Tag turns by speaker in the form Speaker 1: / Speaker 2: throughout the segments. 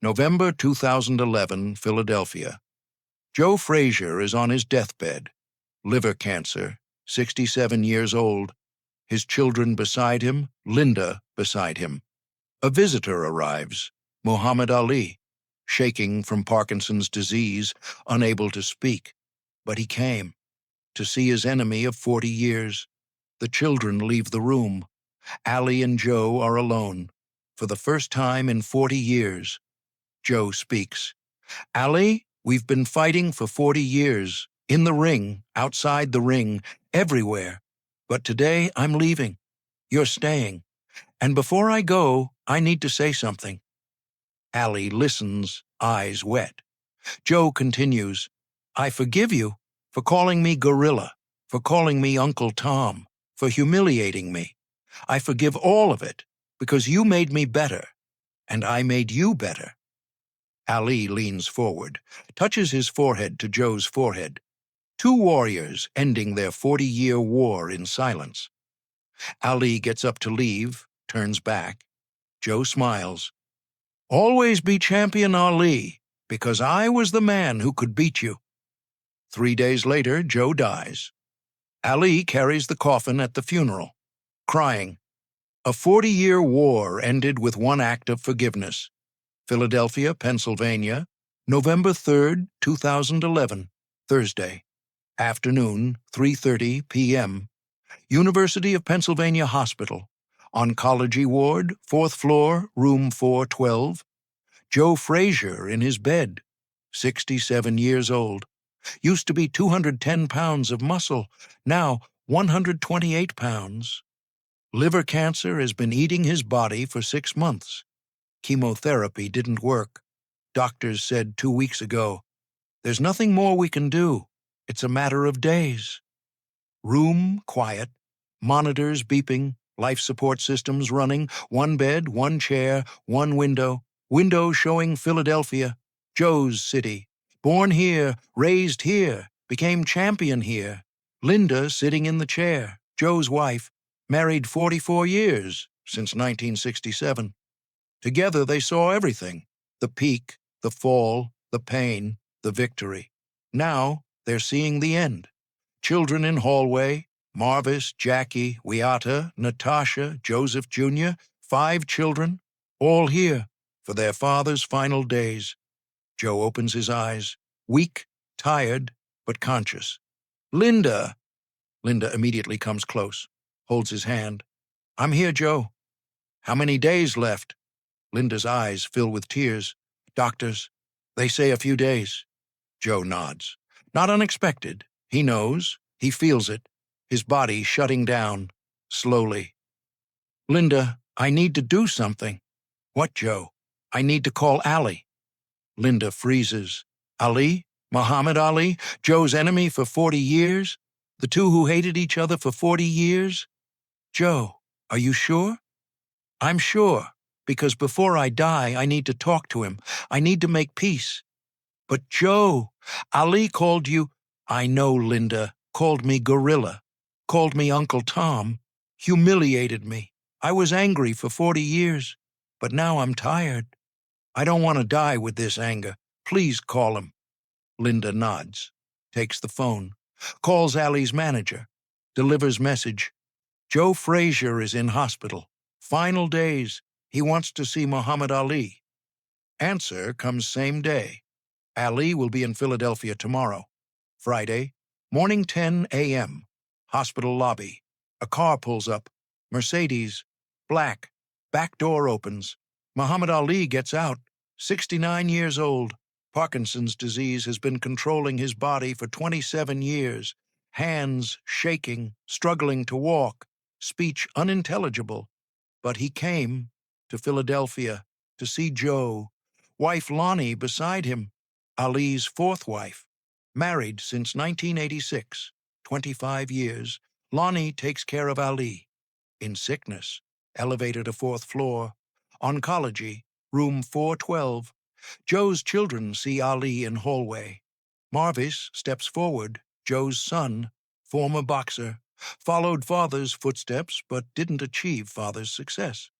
Speaker 1: November 2011, Philadelphia. Joe Frazier is on his deathbed. Liver cancer, 67 years old. His children beside him, Linda beside him. A visitor arrives, Muhammad Ali, shaking from Parkinson's disease, unable to speak. But he came to see his enemy of 40 years. The children leave the room. Ali and Joe are alone. For the first time in 40 years, Joe speaks. Ali, we've been fighting for 40 years, in the ring, outside the ring, everywhere. But today I'm leaving. You're staying. And before I go, I need to say something. Ali listens, eyes wet. Joe continues, I forgive you for calling me gorilla, for calling me Uncle Tom, for humiliating me. I forgive all of it because you made me better, and I made you better. Ali leans forward, touches his forehead to Joe's forehead. Two warriors ending their 40-year war in silence. Ali gets up to leave, turns back. Joe smiles. Always be champion Ali, because I was the man who could beat you. 3 days later, Joe dies. Ali carries the coffin at the funeral, crying. A 40-year war ended with one act of forgiveness. Philadelphia, Pennsylvania, November 3, 2011, Thursday. Afternoon, 3:30 p.m. University of Pennsylvania Hospital. Oncology ward, 4th floor, room 412. Joe Frazier in his bed, 67 years old. Used to be 210 pounds of muscle, now 128 pounds. Liver cancer has been eating his body for 6 months. Chemotherapy didn't work. Doctors said 2 weeks ago, there's nothing more we can do. It's a matter of days. Room quiet, monitors beeping, life support systems running, one bed, one chair, one window showing Philadelphia, Joe's city. Born here, raised here, became champion here. Linda sitting in the chair, Joe's wife, married 44 years, since 1967. Together they saw everything, the peak, the fall, the pain, the victory. Now they're seeing the end. Children in hallway, Marvis, Jackie, Wiata, Natasha, Joseph Jr., 5 children, all here for their father's final days. Joe opens his eyes, weak, tired, but conscious. Linda! Linda immediately comes close, holds his hand. I'm here, Joe. How many days left? Linda's eyes fill with tears. Doctors, they say a few days. Joe nods. Not unexpected. He knows. He feels it. His body shutting down, slowly. Linda, I need to do something. What, Joe? I need to call Ali. Linda freezes. Ali? Muhammad Ali? Joe's enemy for 40 years? The two who hated each other for 40 years? Joe, are you sure? I'm sure, because before I die, I need to talk to him. I need to make peace. But Joe, Ali called you, I know, Linda, called me gorilla, called me Uncle Tom, humiliated me. I was angry for 40 years, but now I'm tired. I don't want to die with this anger. Please call him. Linda nods, takes the phone, calls Ali's manager, delivers message. Joe Frazier is in hospital. Final days. He wants to see Muhammad Ali. Answer comes same day. Ali will be in Philadelphia tomorrow. Friday, morning 10 a.m. Hospital lobby. A car pulls up. Mercedes, black. Back door opens. Muhammad Ali gets out. 69 years old. Parkinson's disease has been controlling his body for 27 years. Hands shaking, struggling to walk. Speech unintelligible. But he came to Philadelphia to see Joe. Wife Lonnie beside him. Ali's 4th wife. Married since 1986, 25 years. Lonnie takes care of Ali. In sickness, elevator to 4th floor. Oncology, room 412. Joe's children see Ali in hallway. Marvis steps forward, Joe's son, former boxer, followed father's footsteps but didn't achieve father's success.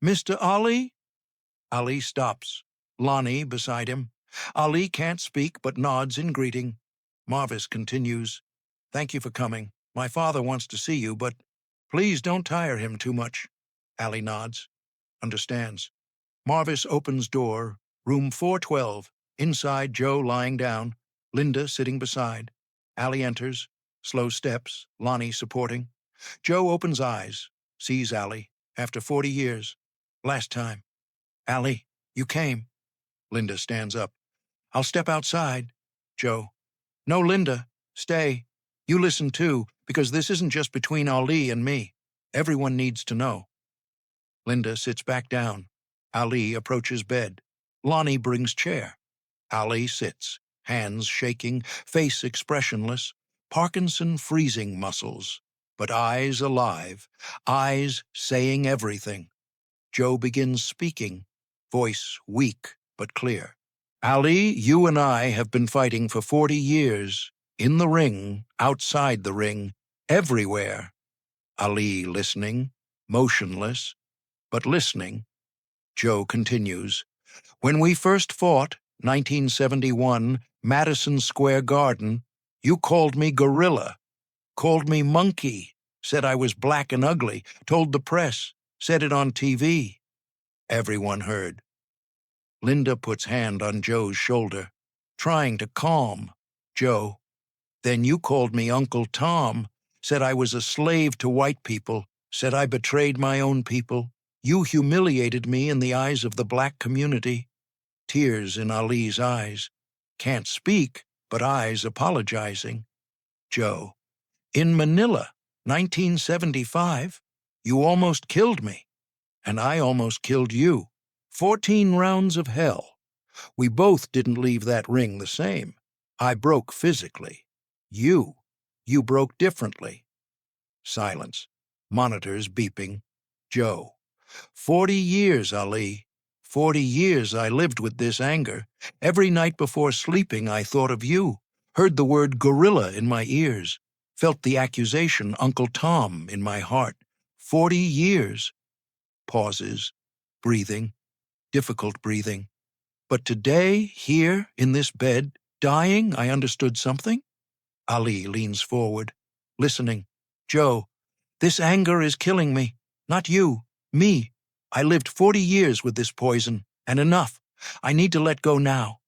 Speaker 1: Mr. Ali? Ali stops. Lonnie beside him. Ali can't speak but nods in greeting. Marvis continues, "Thank you for coming. My father wants to see you, but please don't tire him too much." Ali nods. Understands. Marvis opens door. Room 412. Inside, Joe lying down. Linda sitting beside. Ali enters. Slow steps. Lonnie supporting. Joe opens eyes. Sees Ali. After 40 years. Last time. "Ali, you came." Linda stands up. "I'll step outside." Joe. "No, Linda. Stay. You listen too, because this isn't just between Ali and me. Everyone needs to know." Linda sits back down. Ali approaches bed. Lonnie brings chair. Ali sits, hands shaking, face expressionless, Parkinson freezing muscles, but eyes alive, eyes saying everything. Joe begins speaking, voice weak but clear. "Ali, you and I have been fighting for 40 years, in the ring, outside the ring, everywhere." Ali listening, motionless, but listening. Joe continues, "When we first fought, 1971, Madison Square Garden, you called me gorilla, called me monkey, said I was black and ugly, told the press, said it on TV. Everyone heard." Linda puts hand on Joe's shoulder, trying to calm. Joe, "Then you called me Uncle Tom, said I was a slave to white people, said I betrayed my own people. You humiliated me in the eyes of the black community." Tears in Ali's eyes. Can't speak, but eyes apologizing. Joe, "In Manila, 1975, you almost killed me, and I almost killed you. 14 rounds of hell. We both didn't leave that ring the same. I broke physically. You broke differently." Silence. Monitors beeping. Joe, "40 years, Ali. 40 years I lived with this anger. Every night before sleeping I thought of you, heard the word gorilla in my ears, felt the accusation Uncle Tom in my heart. 40 years." Pauses. Breathing. Difficult breathing. "But today, here, in this bed, dying, I understood something?" Ali leans forward, listening. "Joe, this anger is killing me. Not you, me. I lived 40 years with this poison, and enough. I need to let go now."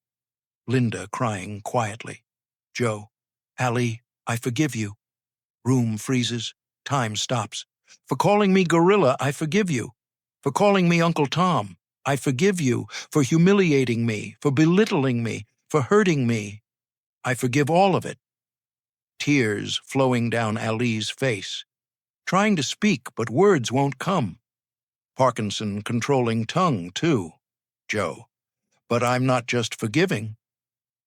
Speaker 1: Linda crying quietly. Joe, "Ali, I forgive you." Room freezes. Time stops. "For calling me gorilla, I forgive you. For calling me Uncle Tom, I forgive you. For humiliating me, for belittling me, for hurting me. I forgive all of it." Tears flowing down Ali's face. Trying to speak, but words won't come. Parkinson controlling tongue, too. Joe, "But I'm not just forgiving.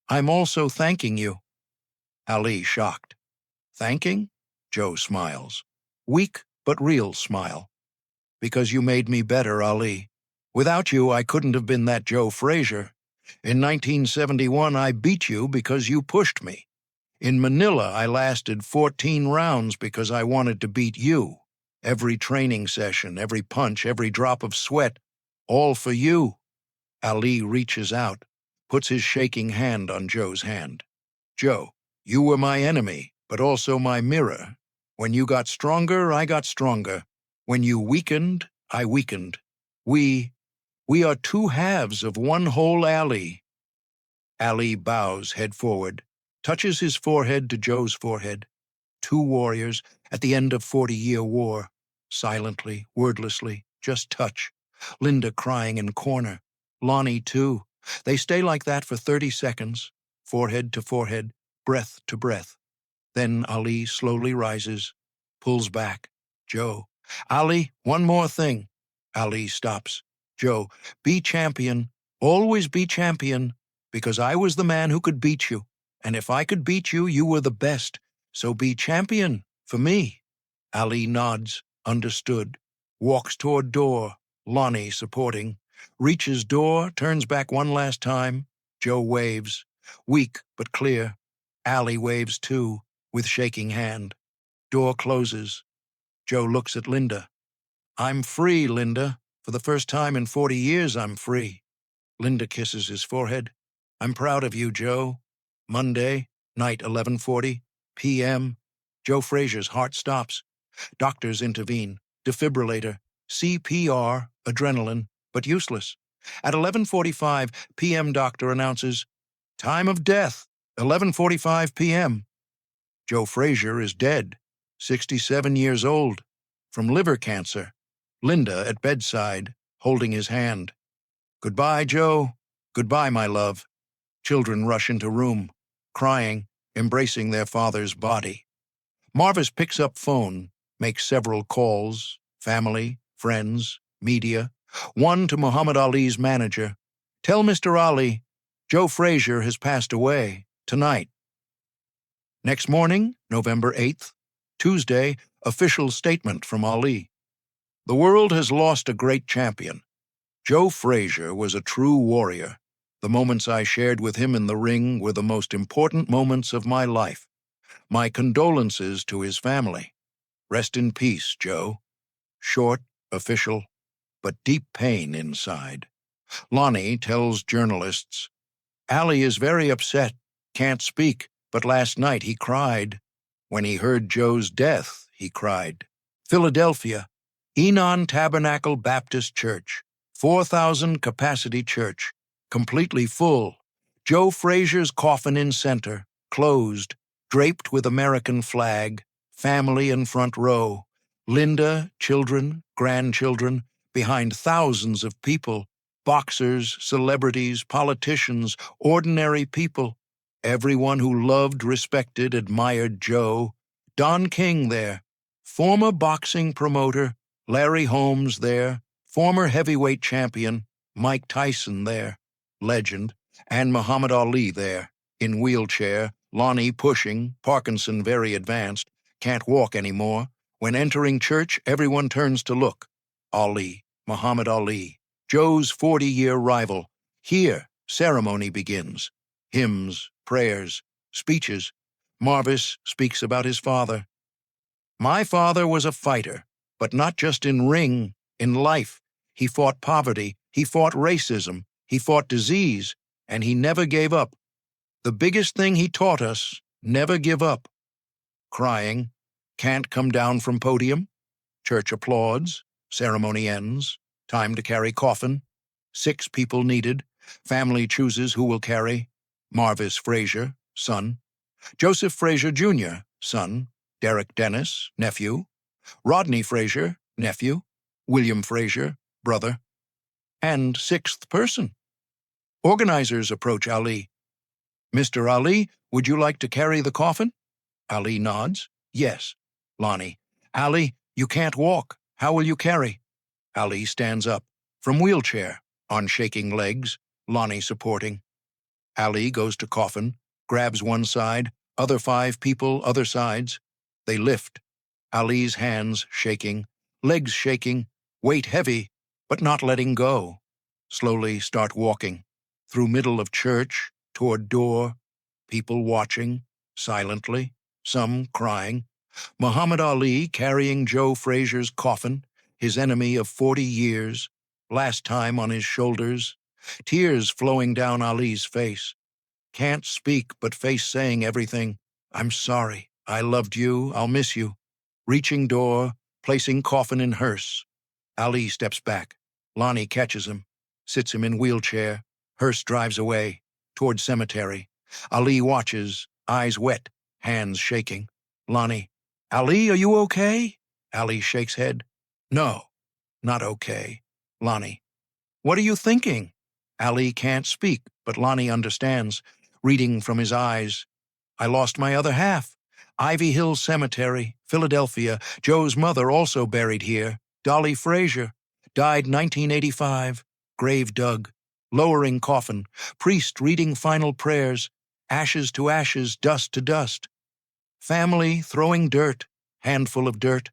Speaker 1: I'm also thanking you." Ali shocked. "Thanking?" Joe smiles. Weak but real smile. "Because you made me better, Ali. Without you, I couldn't have been that Joe Frazier. In 1971, I beat you because you pushed me. In Manila, I lasted 14 rounds because I wanted to beat you. Every training session, every punch, every drop of sweat, all for you." Ali reaches out, puts his shaking hand on Joe's hand. "Joe, you were my enemy, but also my mirror. When you got stronger, I got stronger. When you weakened, I weakened. We are two halves of one whole Ali." Ali bows head forward, touches his forehead to Joe's forehead. Two warriors at the end of 40-year war. Silently, wordlessly, just touch. Linda crying in corner. Lonnie, too. They stay like that for 30 seconds, forehead to forehead, breath to breath. Then Ali slowly rises, pulls back. Joe, "Ali, one more thing." Ali stops. Joe, "Be champion. Always be champion. Because I was the man who could beat you. And if I could beat you, you were the best. So be champion, for me." Ali nods, understood. Walks toward door, Lonnie supporting. Reaches door, turns back one last time. Joe waves. Weak but clear. Ali waves too, with shaking hand. Door closes. Joe looks at Linda. "I'm free, Linda. For the first time in 40 years, I'm free. Linda kisses his forehead. I'm proud of you, Joe. Monday, night 11:40 p.m. Joe Frazier's heart stops. Doctors intervene. Defibrillator, CPR, adrenaline, but useless. At 11:45 p.m., doctor announces, time of death, 11:45 p.m. Joe Frazier is dead, 67 years old, from liver cancer. Linda at bedside, holding his hand. Goodbye, Joe. Goodbye, my love. Children rush into room, crying, embracing their father's body. Marvis picks up phone, makes several calls, family, friends, media, one to Muhammad Ali's manager. Tell Mr. Ali, Joe Frazier has passed away, tonight. Next morning, November 8th, Tuesday, official statement from Ali. The world has lost a great champion. Joe Frazier was a true warrior. The moments I shared with him in the ring were the most important moments of my life. My condolences to his family. Rest in peace, Joe. Short, official, but deep pain inside. Lonnie tells journalists, Ali is very upset, can't speak, but last night he cried. When he heard Joe's death, he cried. Philadelphia, Enon Tabernacle Baptist Church, 4,000 capacity church, completely full. Joe Frazier's coffin in center, closed, draped with American flag, family in front row. Linda, children, grandchildren, behind thousands of people, boxers, celebrities, politicians, ordinary people, everyone who loved, respected, admired Joe. Don King there, former boxing promoter, Larry Holmes there, former heavyweight champion, Mike Tyson there, legend, and Muhammad Ali there, in wheelchair, Lonnie pushing, Parkinson very advanced, can't walk anymore. When entering church, everyone turns to look. Ali, Muhammad Ali, Joe's 40-year rival. Here, ceremony begins. Hymns, prayers, speeches. Marvis speaks about his father. My father was a fighter, but not just in ring, in life. He fought poverty, he fought racism, he fought disease, and he never gave up. The biggest thing he taught us, never give up. Crying, can't come down from podium. Church applauds, ceremony ends, time to carry coffin. 6 people needed, family chooses who will carry. Marvis Frazier, son. Joseph Frazier Jr., son. Derek Dennis, nephew. Rodney Frazier, nephew. William Frazier, brother. And 6th person. Organizers approach Ali. Mr. Ali, would you like to carry the coffin? Ali nods. Yes. Lonnie. Ali, you can't walk. How will you carry? Ali stands up. From wheelchair, on shaking legs, Lonnie supporting. Ali goes to coffin, grabs one side, other 5 people, other sides. They lift. Ali's hands shaking, legs shaking, weight heavy, but not letting go. Slowly start walking. Through middle of church, toward door, people watching, silently, some crying. Muhammad Ali carrying Joe Frazier's coffin, his enemy of 40 years, last time on his shoulders, tears flowing down Ali's face. Can't speak, but face saying everything. I'm sorry. I loved you. I'll miss you. Reaching door, placing coffin in hearse. Ali steps back. Lonnie catches him, sits him in wheelchair. Hearse drives away, toward cemetery. Ali watches, eyes wet, hands shaking. Lonnie, Ali, are you okay? Ali shakes head. No, not okay. Lonnie, what are you thinking? Ali can't speak, but Lonnie understands, reading from his eyes. I lost my other half. Ivy Hill Cemetery, Philadelphia. Joe's mother also buried here. Dolly Frazier. Died 1985. Grave dug. Lowering coffin. Priest reading final prayers. Ashes to ashes, dust to dust. Family throwing dirt. Handful of dirt.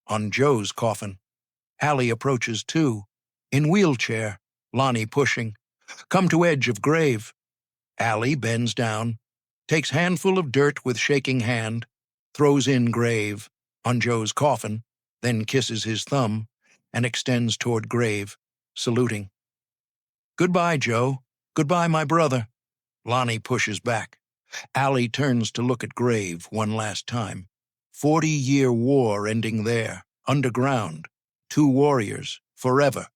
Speaker 1: On Joe's coffin. Allie approaches too. In wheelchair. Lonnie pushing. Come to edge of grave. Allie bends down, takes handful of dirt with shaking hand, throws in grave, on Joe's coffin, then kisses his thumb. and extends toward grave, saluting. "Goodbye, Joe. Goodbye, my brother." Lonnie pushes back. Allie turns to look at grave one last time. 40-year war ending there, underground. Two warriors, forever.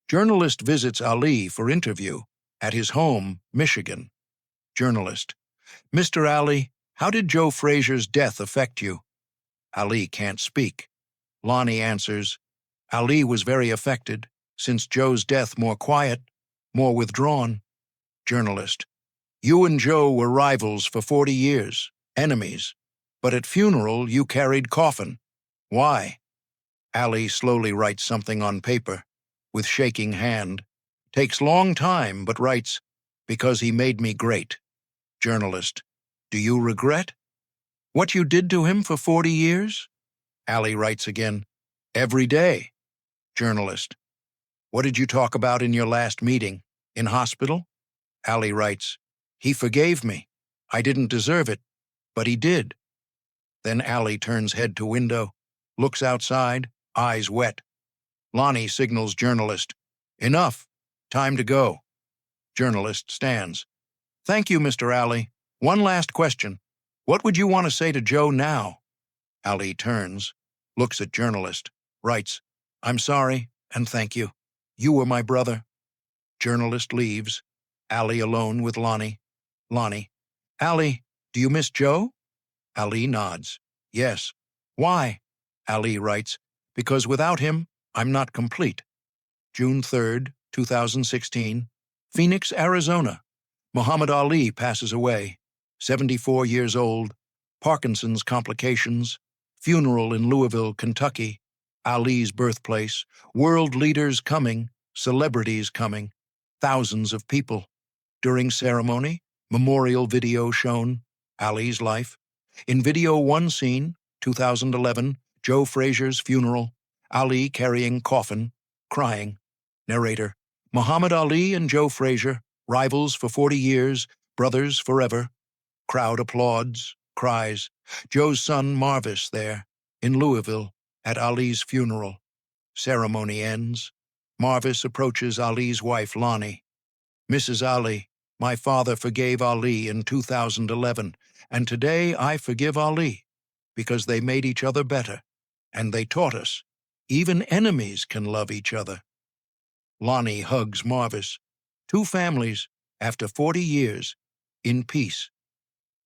Speaker 1: Journalist visits Ali for interview at his home, Michigan. Journalist: "Mr. Ali, how did Joe Frazier's death affect you?" Ali can't speak. Lonnie answers, "Ali was very affected, since Joe's death more quiet, more withdrawn." Journalist: "You and Joe were rivals for 40 years, enemies, but at funeral you carried coffin. Why?" Ali slowly writes something on paper, with shaking hand. Takes long time, but writes, "Because he made me great." Journalist: "Do you regret what you did to him for 40 years?" Ali writes again, "Every day." Journalist: "What did you talk about in your last meeting? In hospital?" Ali writes, "He forgave me. I didn't deserve it, but he did." Then Ali turns head to window, looks outside, eyes wet. Lonnie signals journalist, "Enough. Time to go." Journalist stands. "Thank you, Mr. Ali. One last question. What would you want to say to Joe now?" Ali turns, looks at journalist, writes, "I'm sorry, and thank you. You were my brother." Journalist leaves. Ali alone with Lonnie. Lonnie: "Ali, do you miss Joe?" Ali nods. "Yes." "Why?" Ali writes, "Because without him, I'm not complete." June 3rd, 2016, Phoenix, Arizona. Muhammad Ali passes away, 74 years old, Parkinson's complications, funeral in Louisville, Kentucky, Ali's birthplace, world leaders coming, celebrities coming, thousands of people. During ceremony, memorial video shown, Ali's life. In video one scene, 2011, Joe Frazier's funeral, Ali carrying coffin, crying. Narrator: Muhammad Ali and Joe Frazier, rivals for 40 years, brothers forever. Crowd applauds, cries. Joe's son Marvis there, in Louisville, at Ali's funeral. Ceremony ends. Marvis approaches Ali's wife Lonnie. "Mrs. Ali, my father forgave Ali in 2011, and today I forgive Ali, because they made each other better, and they taught us, even enemies can love each other." Lonnie hugs Marvis. Two families, after 40 years, in peace.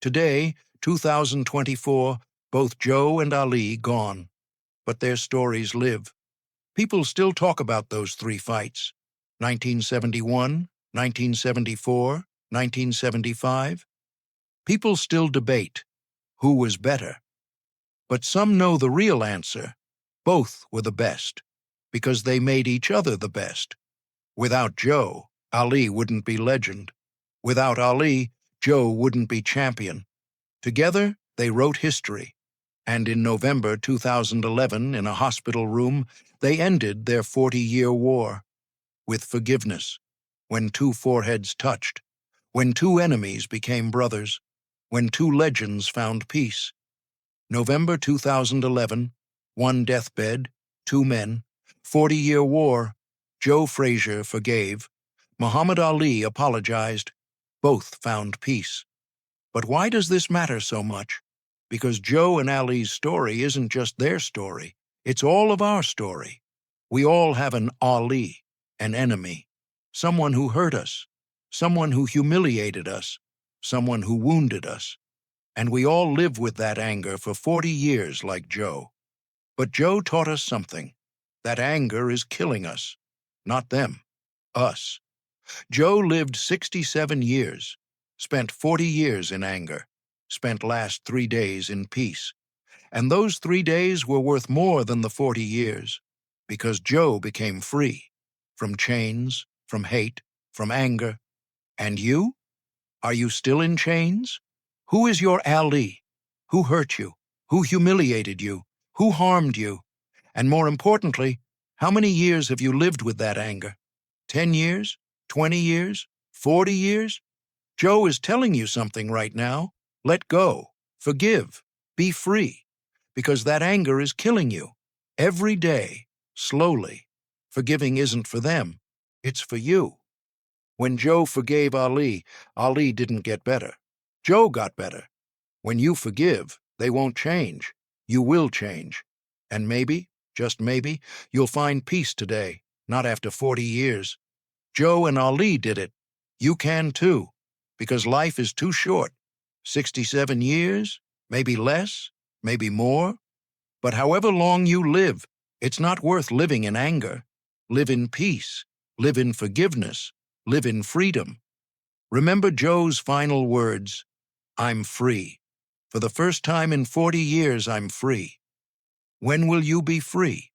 Speaker 1: Today, 2024, both Joe and Ali gone, but their stories live. People still talk about those three fights: 1971, 1974, 1975. People still debate who was better. But some know the real answer: both were the best, because they made each other the best. Without Joe, Ali wouldn't be legend. Without Ali, Joe wouldn't be champion. Together, they wrote history. And in November 2011, in a hospital room, they ended their 40-year war. With forgiveness, when two foreheads touched, when two enemies became brothers, when two legends found peace. November 2011, one deathbed, two men, 40-year war. Joe Frazier forgave. Muhammad Ali apologized. Both found peace. But why does this matter so much? Because Joe and Ali's story isn't just their story. It's all of our story. We all have an Ali, an enemy, someone who hurt us, someone who humiliated us, someone who wounded us. And we all live with that anger for 40 years like Joe. But Joe taught us something. That anger is killing us. Not them. Us. Joe lived 67 years, spent 40 years in anger, spent last 3 days in peace. And those 3 days were worth more than the 40 years, because Joe became free, from chains, from hate, from anger. And you? Are you still in chains? Who is your Ali? Who hurt you? Who humiliated you? Who harmed you? And more importantly, how many years have you lived with that anger? 10 years? 20 years? 40 years? Joe is telling you something right now. Let go. Forgive. Be free. Because that anger is killing you. Every day. Slowly. Forgiving isn't for them. It's for you. When Joe forgave Ali, Ali didn't get better. Joe got better. When you forgive, they won't change. You will change. And maybe, just maybe, you'll find peace today, not after 40 years. Joe and Ali did it. You can too, because life is too short. 67 years, maybe less, maybe more. But however long you live, it's not worth living in anger. Live in peace. Live in forgiveness. Live in freedom. Remember Joe's final words, I'm free. For the first time in 40 years, I'm free. When will you be free?